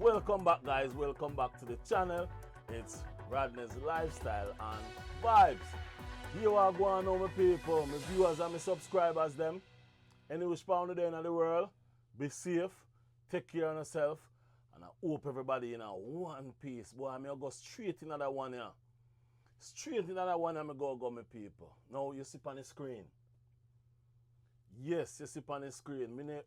Welcome back, guys. Welcome back to the channel. It's Rodney's Lifestyle and Vibes. Here are going on, my people, my viewers and my subscribers them. Any which pound there in the world, be safe, take care of yourself, and I hope everybody in one piece. Boy, I'm going to go straight in that one here. Straight in that one, I'm going to go, my people. Now, you see on the screen. Yes, you see on the screen.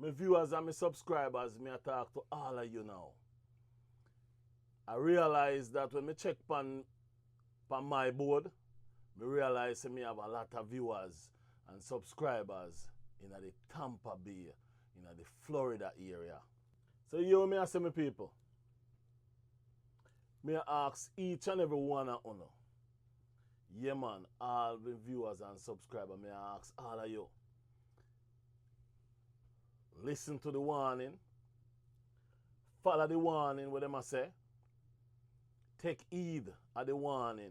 My viewers and my subscribers, I talk to all of you now. I realize that when I check on my board, I realize I have a lot of viewers and subscribers in the Tampa Bay, in the Florida area. So you me say, my people, I ask each and every one of you, yeah man, all the viewers and subscribers, I ask all of you, listen to the warning, follow the warning what them say, take heed of the warning,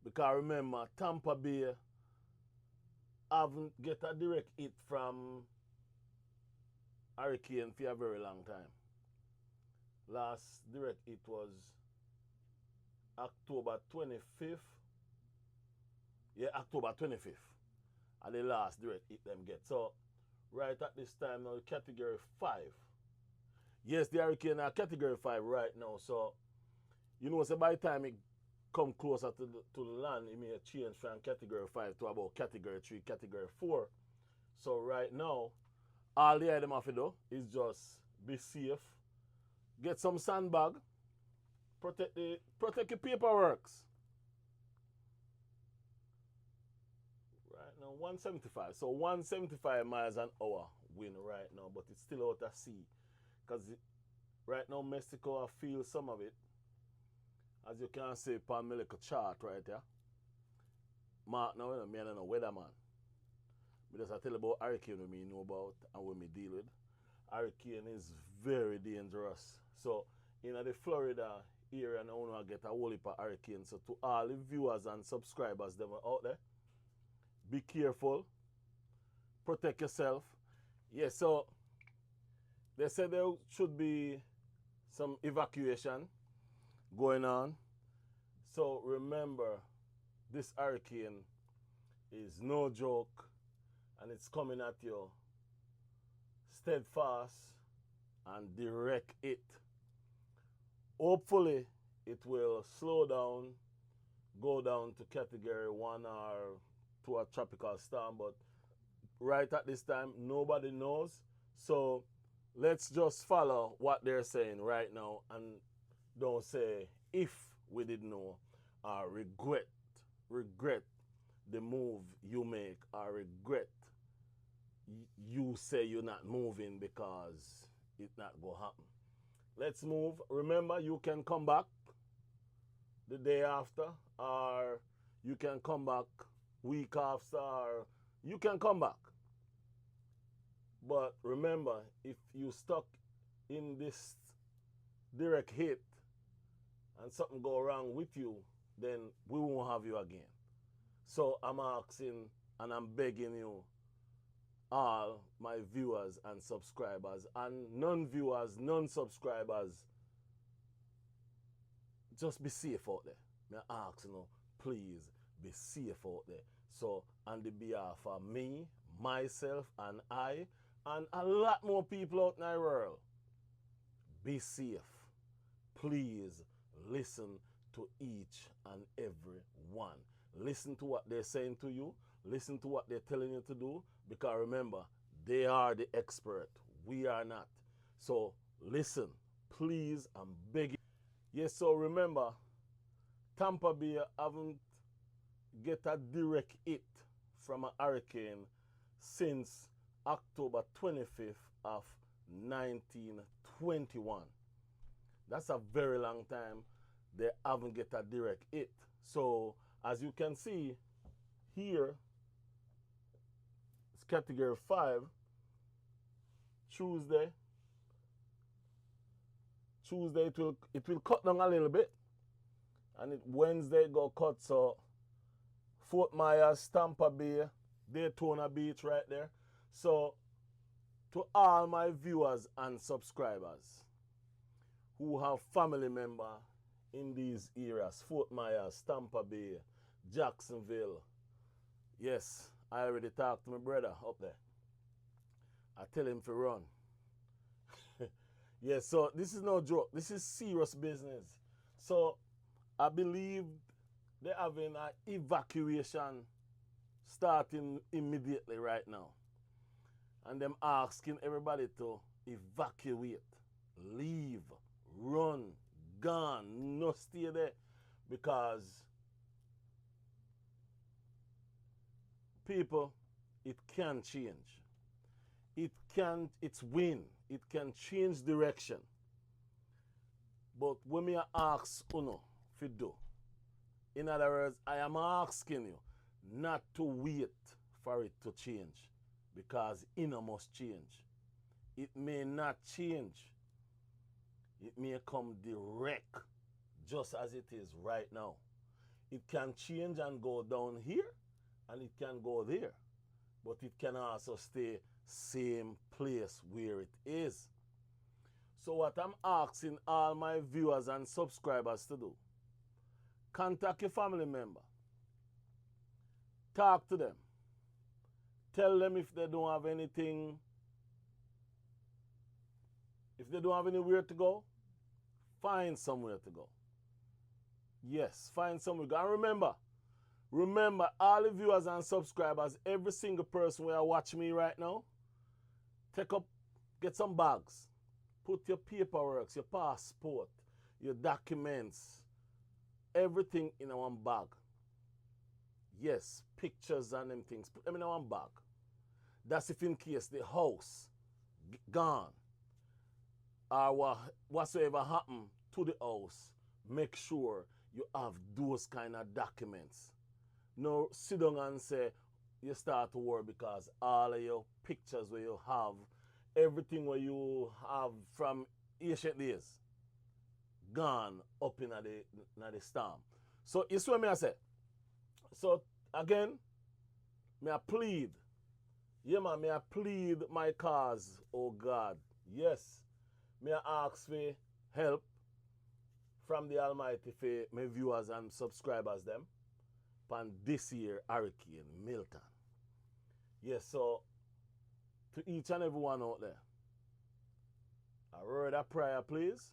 because remember Tampa Bay haven't get a direct hit from hurricane for a very long time. Last direct hit was October 25th. Yeah, October 25th. And the last direct hit them get. So right at this time now, category 5. Yes, the hurricane are category 5 right now. So, you know, so by the time it come closer to the land, it may change from category 5 to about category 3, category 4. So right now, all the item have to do is just be safe, get some sandbag, protect your paperworks. Right now, 175. So 175 miles an hour wind right now, but it's still out at sea. Because right now, Mexico, I feel some of it. As you can see upon my little chart right there. Mark now, I'm not a weatherman. But just I tell you about hurricane what me know about and what me deal with. Hurricane is very dangerous. So in the Florida area now I get a whole heap of hurricanes. So to all the viewers and subscribers them out there, be careful, protect yourself. Yeah, so they said there should be some evacuation going on. So remember, this hurricane is no joke and it's coming at you steadfast and direct hit. Hopefully it will slow down, go down to category 1 or to a tropical storm, but right at this time nobody knows. So let's just follow what they're saying right now and don't say if we didn't know or regret the move you make or regret you say you're not moving because it's not going to happen. Let's move. Remember, you can come back the day after, or you can come back week after, or you can come back. But remember, if you stuck in this direct hit and something go wrong with you, then we won't have you again. So I'm asking and I'm begging you, all my viewers and subscribers and non-viewers, non-subscribers, just be safe out there. I ask you, please be safe out there. So on the behalf of me, myself and I, and a lot more people out in the world, be safe. Please listen to each and every one. Listen to what they're saying to you. Listen to what they're telling you to do. Because remember, they are the expert. We are not. So listen, please, I'm begging. Yes, so remember, Tampa Bay haven't get a direct hit from a hurricane since October 25th of 1921. That's a very long time they haven't get a direct hit. So as you can see here, it's category 5. Tuesday it will cut down a little bit, and Wednesday go cut. So Fort Myers, Tampa Bay, Daytona Beach right there. So To all my viewers and subscribers who have family member in these areas, Fort Myers, Tampa Bay, Jacksonville. Yes, I already talked to my brother up there. I tell him to run. Yes, so this is no joke. This is serious business. So I believe they're having an evacuation starting immediately right now. And them asking everybody to evacuate, leave, run, gone, no stay there. Because people, it can change. It's wind. It can change direction. But when me ask uno fi do, in other words, I am asking you not to wait for it to change. Because it must change. It may not change. It may come direct just as it is right now. It can change and go down here and it can go there. But it can also stay same place where it is. So what I'm asking all my viewers and subscribers to do, contact your family member. Talk to them. Tell them if they don't have anything, if they don't have anywhere to go, find somewhere to go. Yes, find somewhere to go. And remember, all the viewers and subscribers, every single person who watch me right now, get some bags. Put your paperwork, your passport, your documents, everything in one bag. Yes, pictures and them things, put them in one bag. That's if in case the house gone or whatsoever happened to the house, make sure you have those kind of documents. No sit down and say you start to worry because all of your pictures where you have, everything where you have from ancient days, gone up in the storm. So it's what me I say. So again, may I plead. Yeah, man, may I plead my cause, oh God. Yes, may I ask for help from the Almighty for my viewers and subscribers them upon this year Hurricane Milton. Yes, so to each and every one out there, a word of prayer, please.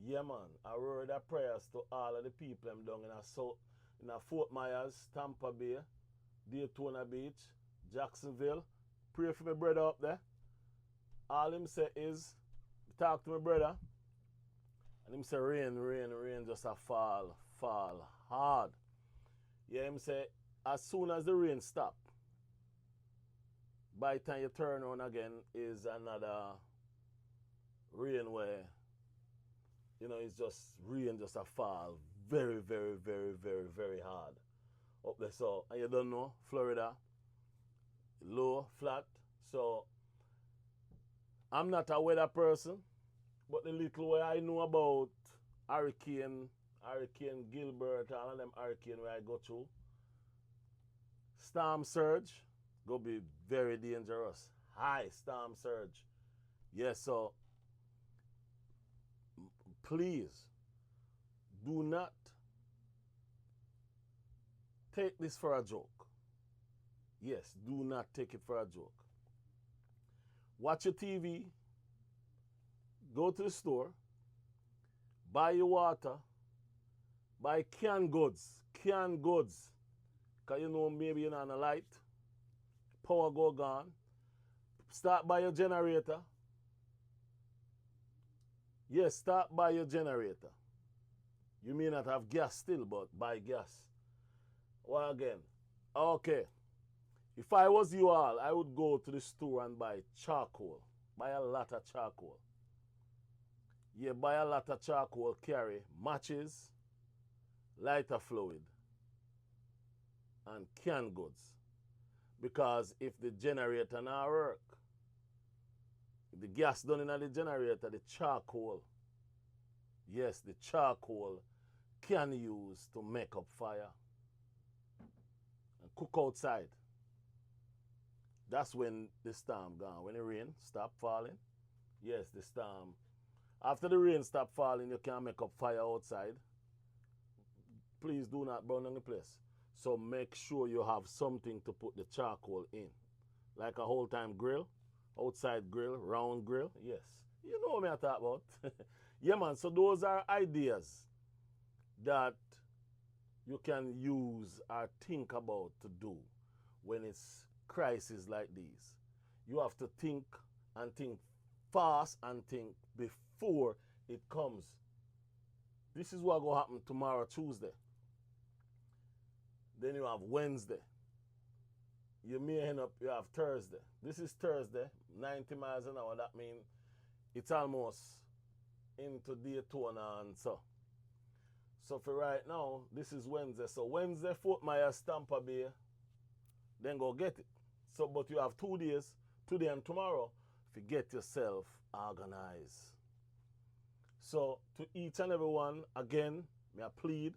Yeah, man, a word of prayers to all of the people them down in Fort Myers, Tampa Bay, Daytona Beach, Jacksonville. Pray for my brother up there. All him say is, talk to my brother, and him say rain just a fall hard. Yeah, him say, as soon as the rain stop, by the time you turn on again is another rain where, it's just rain just a fall very, very, very, very, very hard up there. So, and you don't know, Florida, low, flat. So, I'm not a weather person, but the little way I know about Hurricane Gilbert, all of them hurricane where I go through, storm surge, go be very dangerous. High storm surge. Yes, so please do not take this for a joke. Yes, do not take it for a joke. Watch your TV, go to the store, buy your water, buy canned goods. Because maybe you're not on a light, power go gone. Start by your generator. Yes, start by your generator. You may not have gas still, but buy gas. Well, again, okay. If I was you all, I would go to the store and buy charcoal. Buy a lot of charcoal. Yeah, buy a lot of charcoal, carry matches, lighter fluid, and canned goods. Because if the generator not work, if the gas done in the generator, the charcoal, yes, the charcoal can use to make up fire and cook outside. That's when the storm gone. When the rain stop falling, yes, the storm. After the rain stop falling, you can make up fire outside. Please do not burn on the place. So make sure you have something to put the charcoal in. Like a whole time grill, outside grill, round grill. Yes. You know what I talk about. Yeah, man. So those are ideas that you can use or think about to do when it's crisis like these. You have to think and think fast and think before it comes. This is what will happen tomorrow, Tuesday. Then you have Wednesday. You may end up, you have Thursday. This is Thursday, 90 miles an hour. That means it's almost into Daytona and so. So for right now, this is Wednesday. So Wednesday, Fort Myers, Tampa Bay, then go get it. So, but you have 2 days, today and tomorrow, to get yourself organized. So to each and every one, again, may I plead,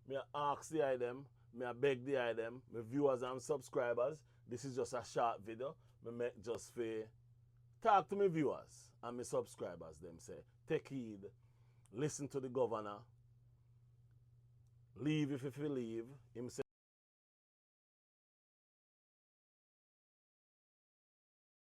may I ask the item, may I beg the item, my viewers and subscribers. This is just a short video. Me make just for talk to my viewers and my subscribers. Them say, take heed, listen to the governor, leave if you leave. Him say